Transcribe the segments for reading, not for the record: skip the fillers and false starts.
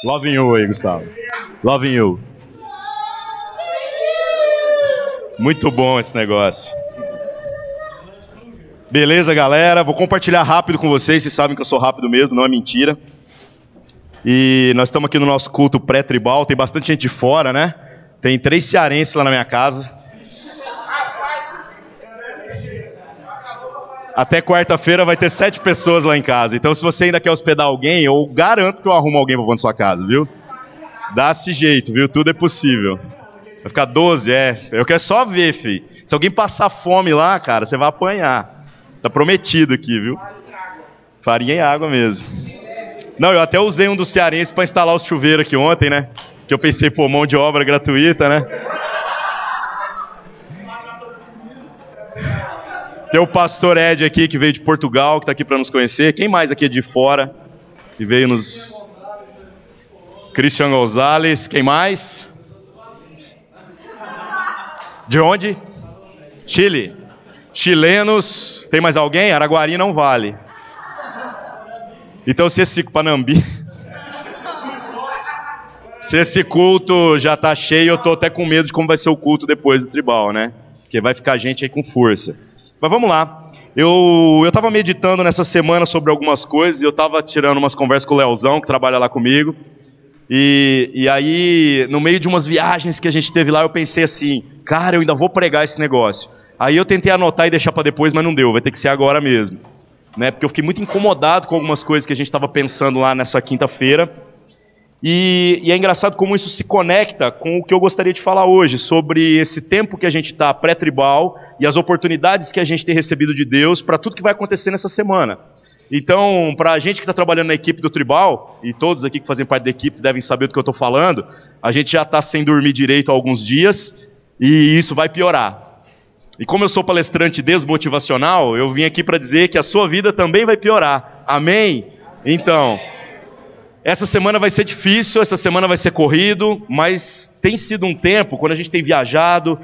Loving you aí, Gustavo. Loving you. Muito bom esse negócio. Beleza, galera? Vou compartilhar rápido com vocês. Vocês sabem que eu sou rápido mesmo, não é mentira. E nós estamos aqui no nosso culto pré-tribal. Tem bastante gente de fora, né? Tem 3 cearenses lá na minha casa. Até quarta-feira vai ter 7 pessoas lá em casa. Então, se você ainda quer hospedar alguém, eu garanto que eu arrumo alguém para pôr na sua casa, viu? Dá-se jeito, viu? Tudo é possível. Vai ficar 12, Eu quero só ver, filho. Se alguém passar fome lá, cara, você vai apanhar. Tá prometido aqui, viu? Farinha e água mesmo. Não, eu até usei um dos cearenses para instalar o chuveiro aqui ontem, né? Que eu pensei, pô, mão de obra gratuita, né? Tem o pastor Ed aqui, que veio de Portugal, que está aqui para nos conhecer. Quem mais aqui é de fora? Que veio nos... Christian Gonzalez. Quem mais? De onde? Chile. Chilenos. Tem mais alguém? Araguari não vale. Então, se esse Panambi... Se esse culto já está cheio, eu estou até com medo de como vai ser o culto depois do tribal, né? Porque vai ficar gente aí com força. Mas vamos lá, eu estava meditando nessa semana sobre algumas coisas, e eu estava tirando umas conversas com o Leozão, que trabalha lá comigo, e aí, no meio de umas viagens que a gente teve lá, eu pensei assim, cara, eu ainda vou pregar esse negócio. Aí eu tentei anotar e deixar para depois, mas não deu, vai ter que ser agora mesmo, né? Porque eu fiquei muito incomodado com algumas coisas que a gente estava pensando lá nessa quinta-feira, e é engraçado como isso se conecta com o que eu gostaria de falar hoje, sobre esse tempo que a gente está pré-tribal e as oportunidades que a gente tem recebido de Deus para tudo que vai acontecer nessa semana. Então, para a gente que está trabalhando na equipe do tribal, e todos aqui que fazem parte da equipe devem saber do que eu estou falando, a gente já está sem dormir direito há alguns dias, e isso vai piorar. E como eu sou palestrante desmotivacional, eu vim aqui para dizer que a sua vida também vai piorar. Amém? Então... essa semana vai ser difícil, essa semana vai ser corrido, mas tem sido um tempo, quando a gente tem viajado,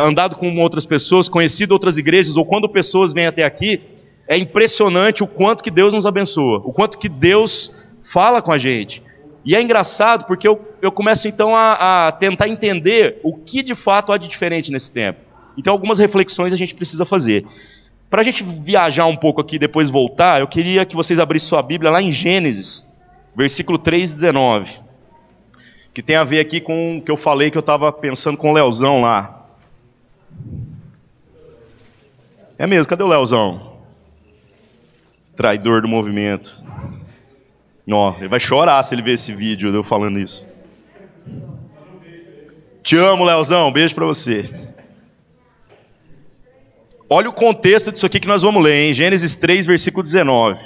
andado com outras pessoas, conhecido outras igrejas, ou quando pessoas vêm até aqui, é impressionante o quanto que Deus nos abençoa, o quanto que Deus fala com a gente. E é engraçado porque eu começo então a tentar entender o que de fato há de diferente nesse tempo. Então algumas reflexões a gente precisa fazer. Para a gente viajar um pouco aqui e depois voltar, eu queria que vocês abrissem sua Bíblia lá em Gênesis, versículo 3:19, que tem a ver aqui com o que eu falei, que eu estava pensando com o Leozão lá. É mesmo, cadê o Leozão? Traidor do movimento. Não, ele vai chorar se ele ver esse vídeo eu falando isso. Te amo, Leozão, beijo pra você. Olha o contexto disso aqui que nós vamos ler, hein? Gênesis 3, versículo 19.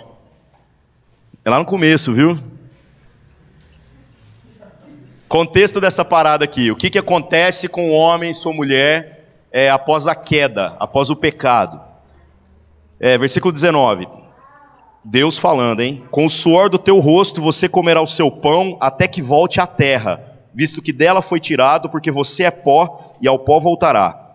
É lá no começo, viu? Contexto dessa parada aqui. O que acontece com o homem e sua mulher após a queda, após o pecado? Versículo 19. Deus falando, hein? Com o suor do teu rosto você comerá o seu pão até que volte à terra, visto que dela foi tirado, porque você é pó e ao pó voltará.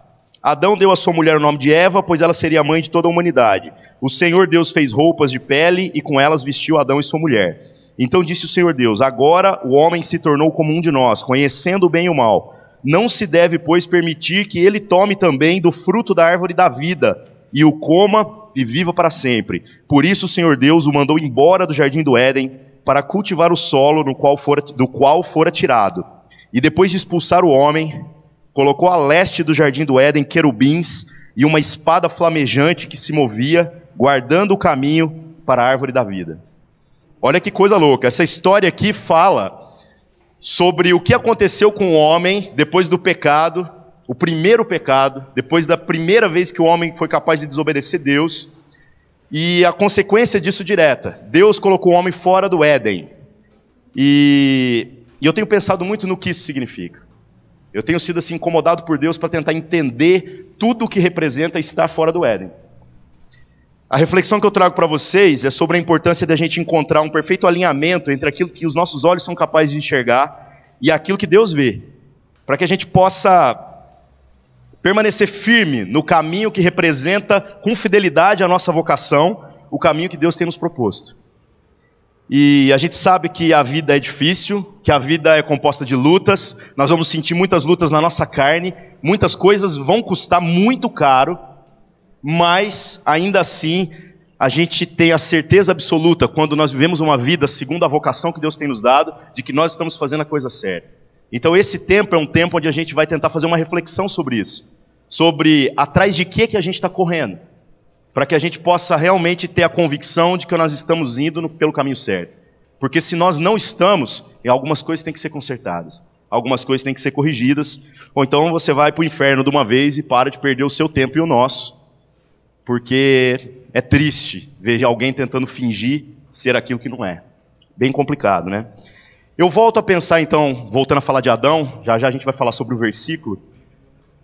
Adão deu à sua mulher o nome de Eva, pois ela seria a mãe de toda a humanidade. O Senhor Deus fez roupas de pele e com elas vestiu Adão e sua mulher. Então disse o Senhor Deus: agora o homem se tornou como um de nós, conhecendo o bem e o mal. Não se deve, pois, permitir que ele tome também do fruto da árvore da vida, e o coma e viva para sempre. Por isso o Senhor Deus o mandou embora do jardim do Éden, para cultivar o solo do qual fora tirado. E depois de expulsar o homem, colocou a leste do jardim do Éden querubins e uma espada flamejante que se movia, guardando o caminho para a árvore da vida. Olha que coisa louca, essa história aqui fala sobre o que aconteceu com o homem depois do pecado, o primeiro pecado, depois da primeira vez que o homem foi capaz de desobedecer Deus, e a consequência disso direta. Deus colocou o homem fora do Éden, e eu tenho pensado muito no que isso significa. Eu tenho sido assim incomodado por Deus para tentar entender tudo o que representa estar fora do Éden. A reflexão que eu trago para vocês é sobre a importância da gente encontrar um perfeito alinhamento entre aquilo que os nossos olhos são capazes de enxergar e aquilo que Deus vê, para que a gente possa permanecer firme no caminho que representa com fidelidade a nossa vocação, o caminho que Deus tem nos proposto. E a gente sabe que a vida é difícil, que a vida é composta de lutas, nós vamos sentir muitas lutas na nossa carne, muitas coisas vão custar muito caro, mas ainda assim a gente tem a certeza absoluta, quando nós vivemos uma vida segundo a vocação que Deus tem nos dado, de que nós estamos fazendo a coisa certa. Então esse tempo é um tempo onde a gente vai tentar fazer uma reflexão sobre isso, sobre atrás de que a gente está correndo, para que a gente possa realmente ter a convicção de que nós estamos indo pelo caminho certo. Porque se nós não estamos, algumas coisas têm que ser consertadas, algumas coisas têm que ser corrigidas, ou então você vai para o inferno de uma vez e para de perder o seu tempo e o nosso, porque é triste ver alguém tentando fingir ser aquilo que não é. Bem complicado, né? Eu volto a pensar então, voltando a falar de Adão, já já a gente vai falar sobre o versículo,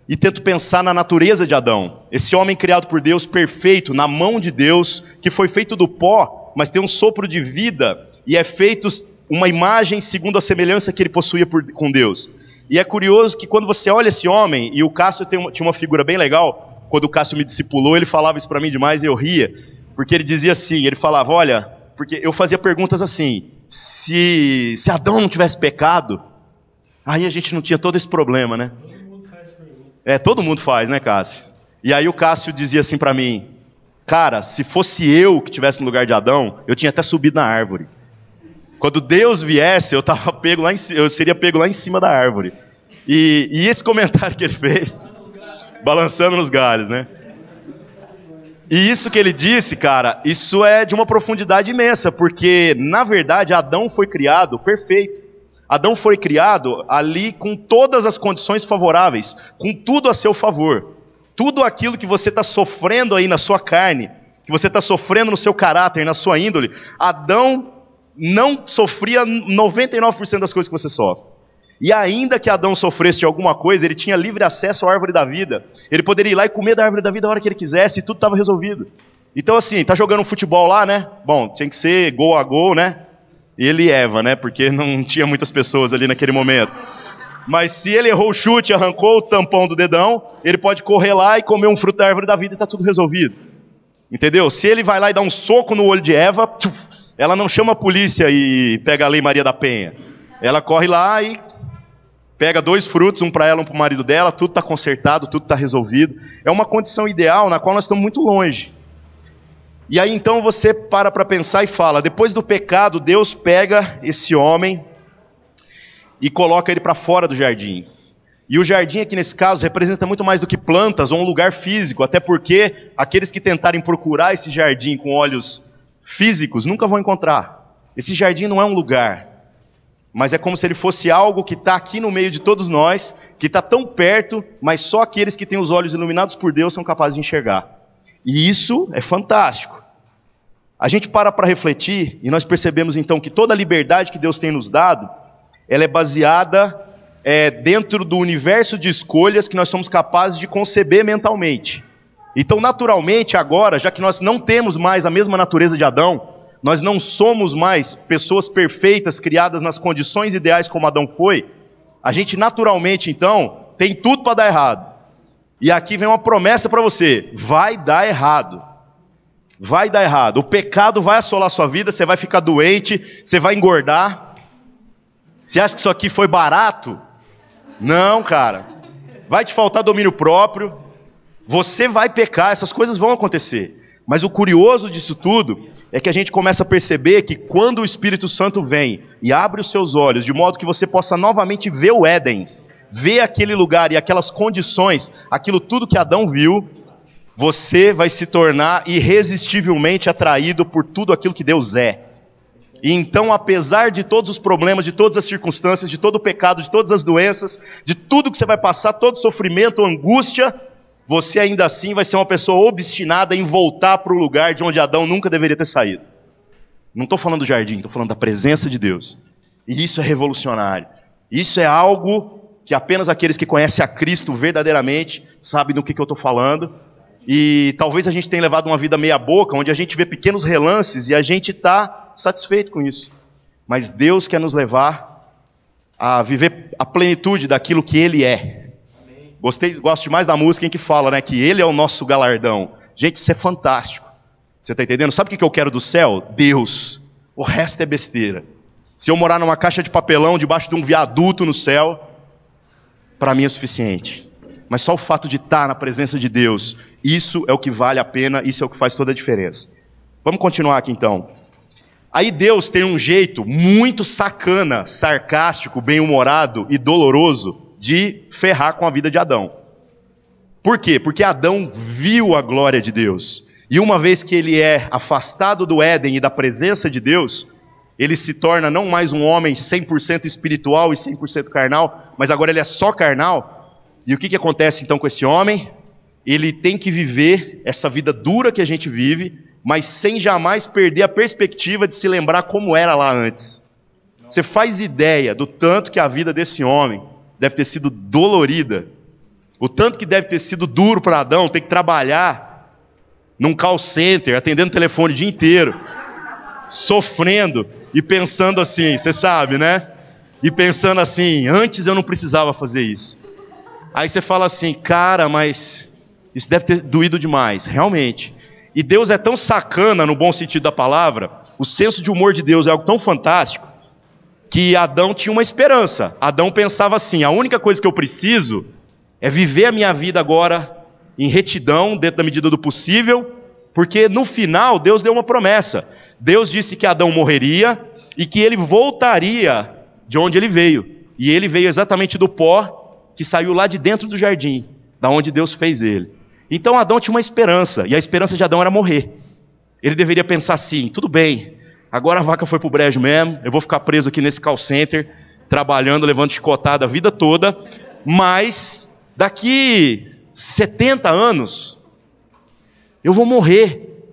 e tento pensar na natureza de Adão, esse homem criado por Deus, perfeito, na mão de Deus, que foi feito do pó, mas tem um sopro de vida, e é feito uma imagem segundo a semelhança que ele possuía com Deus. E é curioso que quando você olha esse homem, e o Cássio tinha uma figura bem legal, quando o Cássio me discipulou, ele falava isso para mim demais e eu ria, porque ele dizia assim, ele falava, olha, porque eu fazia perguntas assim, se Adão não tivesse pecado, aí a gente não tinha todo esse problema, né? Todo mundo faz, né, Cássio? E aí o Cássio dizia assim para mim, cara, se fosse eu que estivesse no lugar de Adão, eu tinha até subido na árvore. Quando Deus viesse, eu seria pego lá em cima da árvore. E esse comentário que ele fez, balançando nos galhos, né? E isso que ele disse, cara, isso é de uma profundidade imensa, porque, na verdade, Adão foi criado perfeito. Adão foi criado ali com todas as condições favoráveis, com tudo a seu favor. Tudo aquilo que você está sofrendo aí na sua carne, que você está sofrendo no seu caráter, na sua índole, Adão não sofria 99% das coisas que você sofre. E ainda que Adão sofresse de alguma coisa, ele tinha livre acesso à árvore da vida. Ele poderia ir lá e comer da árvore da vida a hora que ele quisesse, e tudo estava resolvido. Então assim, tá jogando um futebol lá, né? Bom, tinha que ser gol a gol, né? Ele e Eva, né? Porque não tinha muitas pessoas ali naquele momento. Mas se ele errou o chute, arrancou o tampão do dedão, ele pode correr lá e comer um fruto da árvore da vida e está tudo resolvido. Entendeu? Se ele vai lá e dá um soco no olho de Eva, ela não chama a polícia e pega a Lei Maria da Penha. Ela corre lá e pega 2 frutos, um para ela, um para o marido dela, tudo está consertado, tudo está resolvido. É uma condição ideal na qual nós estamos muito longe. E aí então você para pensar e fala, depois do pecado, Deus pega esse homem e coloca ele para fora do jardim. E o jardim aqui nesse caso representa muito mais do que plantas ou um lugar físico, até porque aqueles que tentarem procurar esse jardim com olhos físicos nunca vão encontrar. Esse jardim não é um lugar, mas é como se ele fosse algo que está aqui no meio de todos nós, que está tão perto, mas só aqueles que têm os olhos iluminados por Deus são capazes de enxergar. E isso é fantástico. A gente para refletir e nós percebemos então que toda a liberdade que Deus tem nos dado, ela é baseada dentro do universo de escolhas que nós somos capazes de conceber mentalmente. Então naturalmente agora, já que nós não temos mais a mesma natureza de Adão, nós não somos mais pessoas perfeitas criadas nas condições ideais como Adão foi, a gente naturalmente então tem tudo para dar errado. E aqui vem uma promessa para você, vai dar errado. Vai dar errado, o pecado vai assolar a sua vida, você vai ficar doente, você vai engordar. Você acha que isso aqui foi barato? Não, cara. Vai te faltar domínio próprio, você vai pecar, essas coisas vão acontecer. Mas o curioso disso tudo é que a gente começa a perceber que quando o Espírito Santo vem e abre os seus olhos, de modo que você possa novamente ver o Éden, ver aquele lugar e aquelas condições, aquilo tudo que Adão viu, você vai se tornar irresistivelmente atraído por tudo aquilo que Deus é. E então, apesar de todos os problemas, de todas as circunstâncias, de todo o pecado, de todas as doenças, de tudo que você vai passar, todo sofrimento, angústia, você ainda assim vai ser uma pessoa obstinada em voltar para o lugar de onde Adão nunca deveria ter saído. Não estou falando do jardim, estou falando da presença de Deus. E isso é revolucionário. Isso é algo que apenas aqueles que conhecem a Cristo verdadeiramente sabem do que eu estou falando. E talvez a gente tenha levado uma vida meia boca, onde a gente vê pequenos relances e a gente está satisfeito com isso. Mas Deus quer nos levar a viver a plenitude daquilo que Ele é. Gosto demais da música em que fala, né, que Ele é o nosso galardão. Gente, isso é fantástico. Você está entendendo? Sabe o que eu quero do céu? Deus. O resto é besteira. Se eu morar numa caixa de papelão debaixo de um viaduto no céu, para mim é suficiente. Mas só o fato de estar na presença de Deus, isso é o que vale a pena, isso é o que faz toda a diferença. Vamos continuar aqui então. Aí Deus tem um jeito muito sacana, sarcástico, bem-humorado e doloroso de ferrar com a vida de Adão. Por quê? Porque Adão viu a glória de Deus. E uma vez que ele é afastado do Éden e da presença de Deus, ele se torna não mais um homem 100% espiritual e 100% carnal, mas agora ele é só carnal. E o que acontece então com esse homem? Ele tem que viver essa vida dura que a gente vive, mas sem jamais perder a perspectiva de se lembrar como era lá antes. Você faz ideia do tanto que a vida desse homem deve ter sido dolorida, o tanto que deve ter sido duro para Adão, ter que trabalhar num call center, atendendo o telefone o dia inteiro, sofrendo e pensando assim, você sabe, né? E pensando assim, antes eu não precisava fazer isso. Aí você fala assim, cara, mas isso deve ter doído demais, realmente. E Deus é tão sacana, no bom sentido da palavra, o senso de humor de Deus é algo tão fantástico, que Adão tinha uma esperança. Adão pensava assim, a única coisa que eu preciso é viver a minha vida agora em retidão, dentro da medida do possível, porque no final Deus deu uma promessa. Deus disse que Adão morreria e que ele voltaria de onde ele veio. E ele veio exatamente do pó que saiu lá de dentro do jardim, da onde Deus fez ele. Então Adão tinha uma esperança, e a esperança de Adão era morrer. Ele deveria pensar assim, tudo bem, agora a vaca foi pro brejo mesmo, eu vou ficar preso aqui nesse call center, trabalhando, levando chicotada a vida toda, mas daqui 70 anos, eu vou morrer.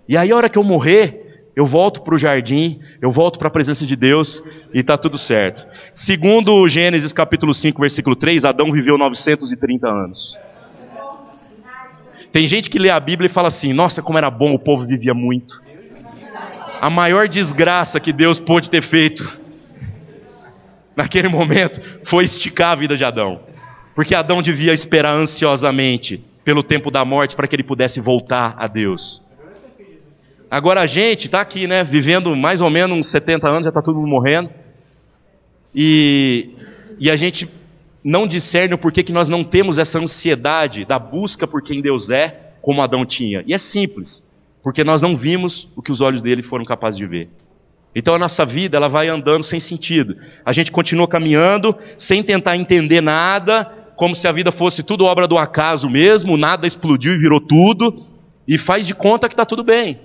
E aí a hora que eu morrer, eu volto para o jardim, eu volto para a presença de Deus e está tudo certo. Segundo Gênesis capítulo 5, versículo 3, Adão viveu 930 anos. Tem gente que lê a Bíblia e fala assim, nossa, como era bom, o povo vivia muito. A maior desgraça que Deus pôde ter feito naquele momento foi esticar a vida de Adão. Porque Adão devia esperar ansiosamente pelo tempo da morte para que ele pudesse voltar a Deus. Agora a gente está aqui, né, vivendo mais ou menos uns 70 anos, já está todo mundo morrendo. E a gente não discerne o porquê que nós não temos essa ansiedade da busca por quem Deus é, como Adão tinha. E é simples, porque nós não vimos o que os olhos dele foram capazes de ver. Então a nossa vida ela vai andando sem sentido. A gente continua caminhando, sem tentar entender nada, como se a vida fosse tudo obra do acaso mesmo, nada explodiu e virou tudo, e faz de conta que está tudo bem.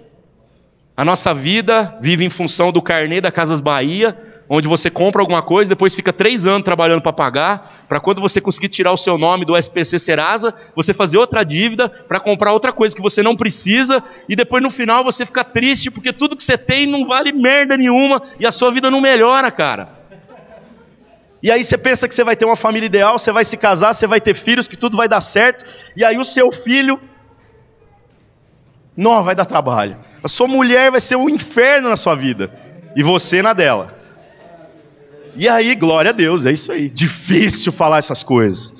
A nossa vida vive em função do carnê da Casas Bahia, onde você compra alguma coisa, depois fica 3 anos trabalhando para pagar, para quando você conseguir tirar o seu nome do SPC Serasa, você fazer outra dívida para comprar outra coisa que você não precisa, e depois no final você fica triste porque tudo que você tem não vale merda nenhuma, e a sua vida não melhora, cara. E aí você pensa que você vai ter uma família ideal, você vai se casar, você vai ter filhos, que tudo vai dar certo, e aí o seu filho, não, vai dar trabalho. A sua mulher vai ser um inferno na sua vida, e você na dela. E aí, glória a Deus, é isso aí. Difícil falar essas coisas.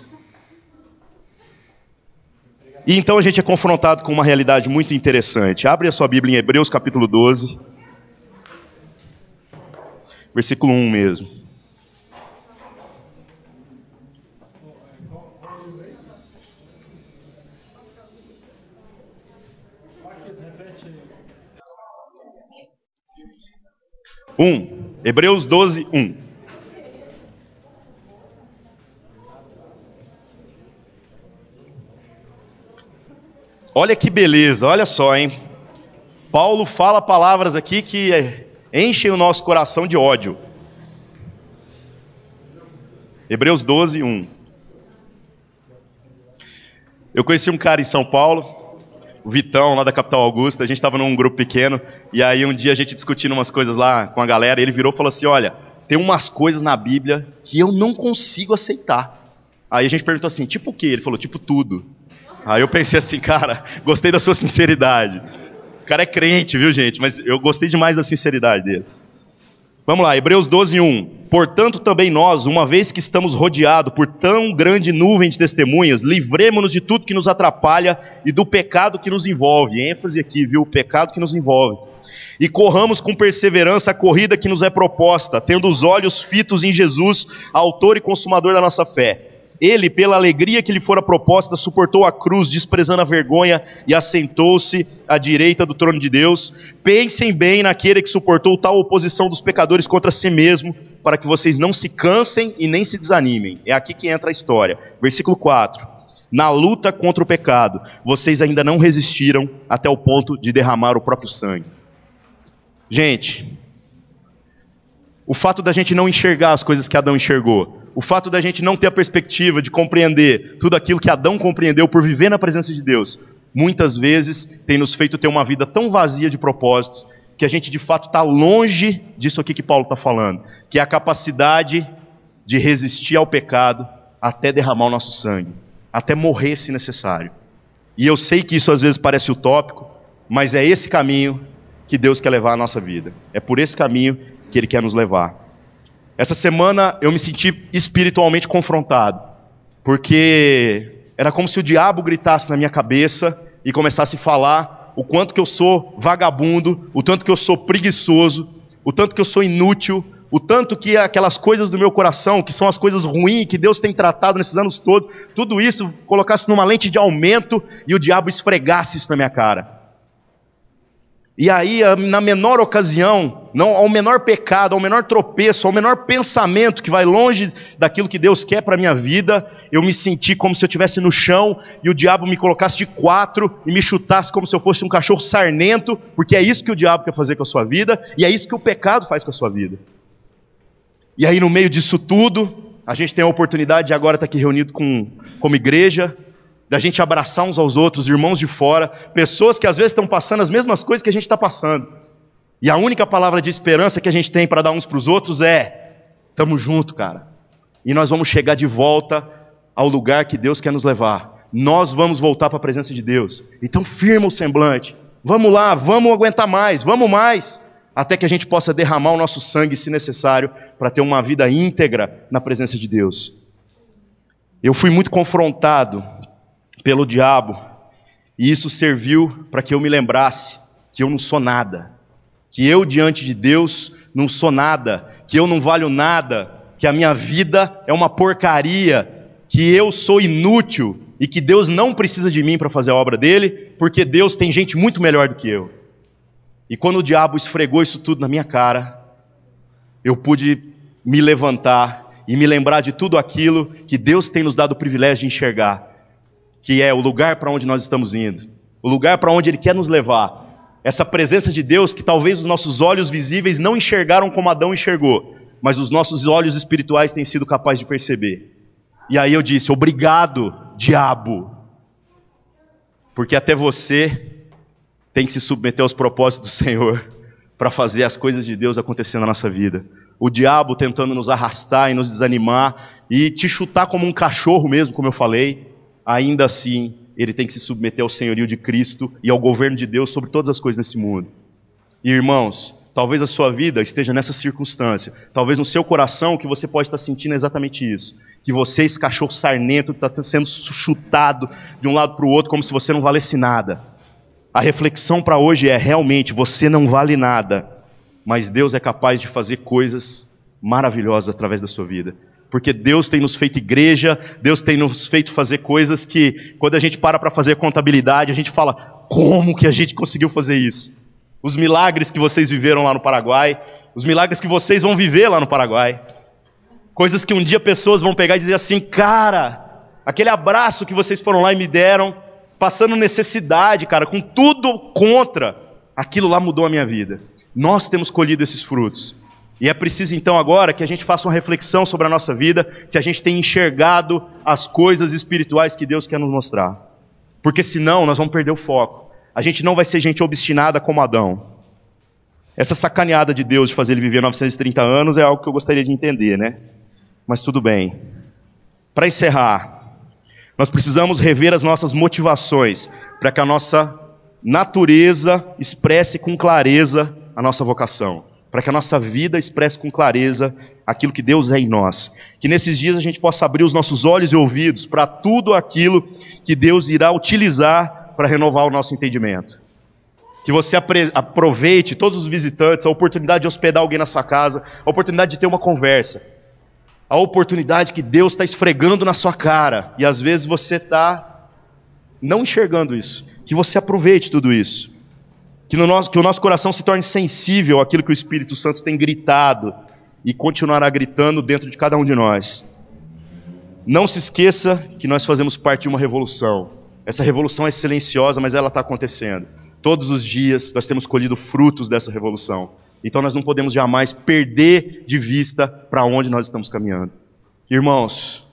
E então a gente é confrontado com uma realidade muito interessante. Abre a sua Bíblia em Hebreus capítulo 12, versículo 1 mesmo. Hebreus 12, 1. Olha que beleza, olha só, hein? Paulo fala palavras aqui que enchem o nosso coração de ódio. Hebreus 12, 1. Eu conheci um cara em São Paulo, o Vitão, lá da Capital Augusta. A gente estava num grupo pequeno, e aí um dia a gente discutindo umas coisas lá com a galera, e ele virou e falou assim, olha, tem umas coisas na Bíblia que eu não consigo aceitar. Aí a gente perguntou assim, tipo o quê? Ele falou, tipo tudo. Aí eu pensei assim, cara, gostei da sua sinceridade. O cara é crente, viu, gente? Mas eu gostei demais da sinceridade dele. Vamos lá, Hebreus 12:1. Portanto, também nós, uma vez que estamos rodeados por tão grande nuvem de testemunhas, livremo-nos de tudo que nos atrapalha e do pecado que nos envolve. ênfase aqui, viu? O pecado que nos envolve. E corramos com perseverança a corrida que nos é proposta, tendo os olhos fitos em Jesus, autor e consumador da nossa fé. Ele, pela alegria que lhe fora proposta, suportou a cruz, desprezando a vergonha, e assentou-se à direita do trono de Deus. Pensem bem naquele que suportou tal oposição dos pecadores contra si mesmo, para que vocês não se cansem e nem se desanimem. É aqui que entra a história. Versículo 4. Na luta contra o pecado, vocês ainda não resistiram até o ponto de derramar o próprio sangue. Gente, o fato da gente não enxergar as coisas que Adão enxergou, o fato da gente não ter a perspectiva de compreender tudo aquilo que Adão compreendeu por viver na presença de Deus, muitas vezes tem nos feito ter uma vida tão vazia de propósitos, que a gente de fato está longe disso aqui que Paulo está falando, que é a capacidade de resistir ao pecado até derramar o nosso sangue, até morrer se necessário. E eu sei que isso às vezes parece utópico, mas é esse caminho que Deus quer levar a nossa vida. É por esse caminho que Ele quer nos levar. Essa semana eu me senti espiritualmente confrontado, porque era como se o diabo gritasse na minha cabeça e começasse a falar o quanto que eu sou vagabundo, o tanto que eu sou preguiçoso, o tanto que eu sou inútil, o tanto que aquelas coisas do meu coração, que são as coisas ruins que Deus tem tratado nesses anos todos, tudo isso colocasse numa lente de aumento e o diabo esfregasse isso na minha cara. E aí, na menor ocasião, não, ao menor pecado, ao menor tropeço, ao menor pensamento que vai longe daquilo que Deus quer para a minha vida, eu me senti como se eu estivesse no chão e o diabo me colocasse de 4 e me chutasse como se eu fosse um cachorro sarnento, porque é isso que o diabo quer fazer com a sua vida e é isso que o pecado faz com a sua vida. E aí, no meio disso tudo, a gente tem a oportunidade de agora estar aqui reunido como igreja, da gente abraçar uns aos outros, irmãos de fora, pessoas que às vezes estão passando as mesmas coisas que a gente está passando. E a única palavra de esperança que a gente tem para dar uns para os outros é: estamos juntos, cara. E nós vamos chegar de volta ao lugar que Deus quer nos levar. Nós vamos voltar para a presença de Deus. Então firma o semblante. Vamos lá, vamos aguentar mais, vamos mais, até que a gente possa derramar o nosso sangue, se necessário, para ter uma vida íntegra na presença de Deus. Eu fui muito confrontado pelo diabo, e isso serviu para que eu me lembrasse que eu não sou nada, que eu diante de Deus não sou nada, que eu não valho nada, que a minha vida é uma porcaria, que eu sou inútil e que Deus não precisa de mim para fazer a obra dele, porque Deus tem gente muito melhor do que eu. E quando o diabo esfregou isso tudo na minha cara, eu pude me levantar e me lembrar de tudo aquilo que Deus tem nos dado o privilégio de enxergar, que é o lugar para onde nós estamos indo, o lugar para onde Ele quer nos levar, essa presença de Deus que talvez os nossos olhos visíveis não enxergaram como Adão enxergou, mas os nossos olhos espirituais têm sido capazes de perceber. E aí eu disse: obrigado, diabo, porque até você tem que se submeter aos propósitos do Senhor para fazer as coisas de Deus acontecer na nossa vida. O diabo tentando nos arrastar e nos desanimar e te chutar como um cachorro mesmo, como eu falei, ainda assim, ele tem que se submeter ao senhorio de Cristo e ao governo de Deus sobre todas as coisas nesse mundo. E irmãos, talvez a sua vida esteja nessa circunstância, talvez no seu coração que você pode estar sentindo exatamente isso, que você, esse cachorro sarnento, está sendo chutado de um lado para o outro como se você não valesse nada. A reflexão para hoje é: realmente você não vale nada, mas Deus é capaz de fazer coisas maravilhosas através da sua vida. Porque Deus tem nos feito igreja, Deus tem nos feito fazer coisas que, quando a gente para fazer contabilidade, a gente fala: como que a gente conseguiu fazer isso? Os milagres que vocês viveram lá no Paraguai, os milagres que vocês vão viver lá no Paraguai, coisas que um dia pessoas vão pegar e dizer assim: cara, aquele abraço que vocês foram lá e me deram, passando necessidade, cara, com tudo contra, aquilo lá mudou a minha vida. Nós temos colhido esses frutos. E é preciso então agora que a gente faça uma reflexão sobre a nossa vida, se a gente tem enxergado as coisas espirituais que Deus quer nos mostrar. Porque senão nós vamos perder o foco. A gente não vai ser gente obstinada como Adão. Essa sacaneada de Deus de fazer ele viver 930 anos é algo que eu gostaria de entender, né? Mas tudo bem. Para encerrar, Nós precisamos rever as nossas motivações para que a nossa natureza expresse com clareza a nossa vocação, para que a nossa vida expresse com clareza aquilo que Deus é em nós. Que nesses dias a gente possa abrir os nossos olhos e ouvidos para tudo aquilo que Deus irá utilizar para renovar o nosso entendimento. Que você aproveite todos os visitantes, a oportunidade de hospedar alguém na sua casa, a oportunidade de ter uma conversa, a oportunidade que Deus está esfregando na sua cara, e às vezes você está não enxergando isso. Que você aproveite tudo isso. Que o nosso coração se torne sensível àquilo que o Espírito Santo tem gritado e continuará gritando dentro de cada um de nós. Não se esqueça que nós fazemos parte de uma revolução. Essa revolução é silenciosa, mas ela está acontecendo. Todos os dias nós temos colhido frutos dessa revolução. Então nós não podemos jamais perder de vista para onde nós estamos caminhando. Irmãos,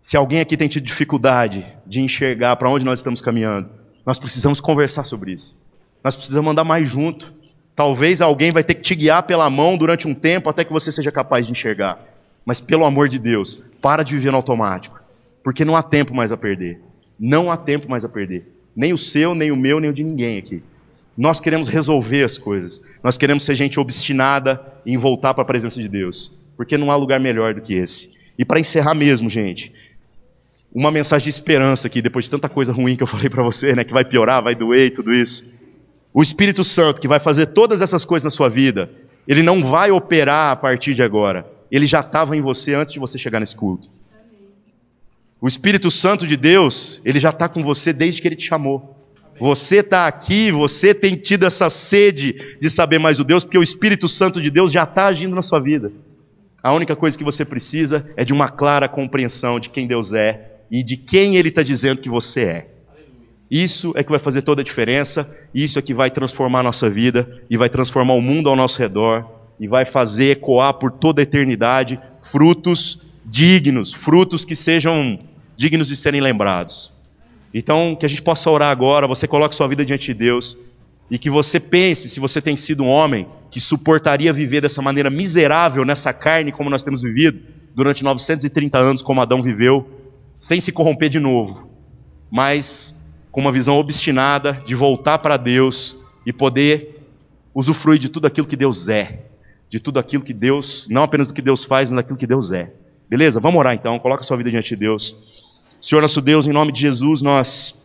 se alguém aqui tem tido dificuldade de enxergar para onde nós estamos caminhando, nós precisamos conversar sobre isso. Nós precisamos andar mais junto. Talvez alguém vai ter que te guiar pela mão durante um tempo até que você seja capaz de enxergar. Mas pelo amor de Deus, para de viver no automático. Porque não há tempo mais a perder. Não há tempo mais a perder. Nem o seu, nem o meu, nem o de ninguém aqui. Nós queremos resolver as coisas. Nós queremos ser gente obstinada em voltar para a presença de Deus. Porque não há lugar melhor do que esse. E para encerrar mesmo, gente, uma mensagem de esperança aqui, depois de tanta coisa ruim que eu falei para você, né, que vai piorar, vai doer e tudo isso. O Espírito Santo, que vai fazer todas essas coisas na sua vida, ele não vai operar a partir de agora. Ele já estava em você antes de você chegar nesse culto. O Espírito Santo de Deus, ele já está com você desde que ele te chamou. Você está aqui, você tem tido essa sede de saber mais do Deus, porque o Espírito Santo de Deus já está agindo na sua vida. A única coisa que você precisa é de uma clara compreensão de quem Deus é e de quem Ele está dizendo que você é. Isso é que vai fazer toda a diferença, isso é que vai transformar a nossa vida e vai transformar o mundo ao nosso redor e vai fazer ecoar por toda a eternidade frutos dignos, frutos que sejam dignos de serem lembrados. Então, que a gente possa orar agora, você coloque sua vida diante de Deus e que você pense, se você tem sido um homem que suportaria viver dessa maneira miserável nessa carne como nós temos vivido durante 930 anos como Adão viveu, sem se corromper de novo, mas com uma visão obstinada de voltar para Deus e poder usufruir de tudo aquilo que Deus é, de tudo aquilo que Deus, não apenas do que Deus faz, mas daquilo que Deus é. Beleza? Vamos orar então, coloca sua vida diante de Deus. Senhor nosso Deus, em nome de Jesus, nós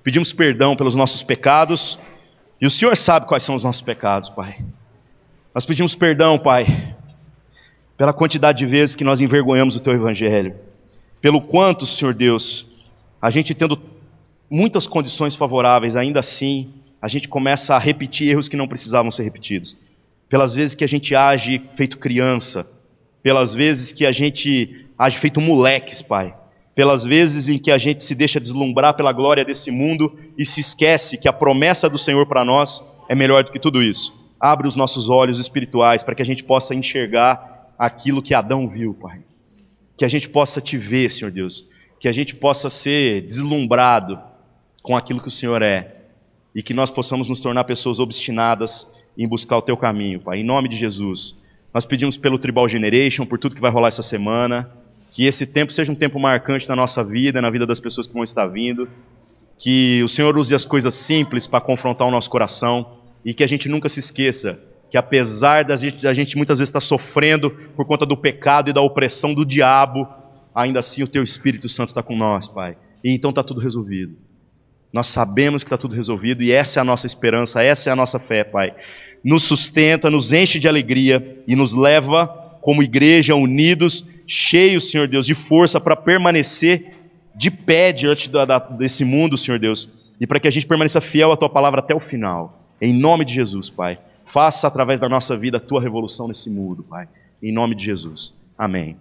pedimos perdão pelos nossos pecados, e o Senhor sabe quais são os nossos pecados, Pai. Nós pedimos perdão, Pai, pela quantidade de vezes que nós envergonhamos o Teu Evangelho, pelo quanto, Senhor Deus, a gente tendo muitas condições favoráveis, ainda assim, a gente começa a repetir erros que não precisavam ser repetidos. Pelas vezes que a gente age feito criança, pelas vezes que a gente age feito moleques, Pai, pelas vezes em que a gente se deixa deslumbrar pela glória desse mundo e se esquece que a promessa do Senhor para nós é melhor do que tudo isso. Abre os nossos olhos espirituais para que a gente possa enxergar aquilo que Adão viu, Pai. Que a gente possa te ver, Senhor Deus. Que a gente possa ser deslumbrado com aquilo que o Senhor é. E que nós possamos nos tornar pessoas obstinadas em buscar o Teu caminho, Pai. Em nome de Jesus. Nós pedimos pelo Tribal Generation, por tudo que vai rolar essa semana. Que esse tempo seja um tempo marcante na nossa vida, na vida das pessoas que vão estar vindo. Que o Senhor use as coisas simples para confrontar o nosso coração. E que a gente nunca se esqueça que apesar da gente muitas vezes estar sofrendo por conta do pecado e da opressão do diabo, ainda assim o Teu Espírito Santo está com nós, Pai. E então está tudo resolvido. Nós sabemos que está tudo resolvido e essa é a nossa esperança, essa é a nossa fé, Pai. Nos sustenta, nos enche de alegria e nos leva como igreja unidos, cheios, Senhor Deus, de força para permanecer de pé diante desse mundo, Senhor Deus, e para que a gente permaneça fiel à Tua palavra até o final. Em nome de Jesus, Pai. Faça através da nossa vida a Tua revolução nesse mundo, Pai. Em nome de Jesus. Amém.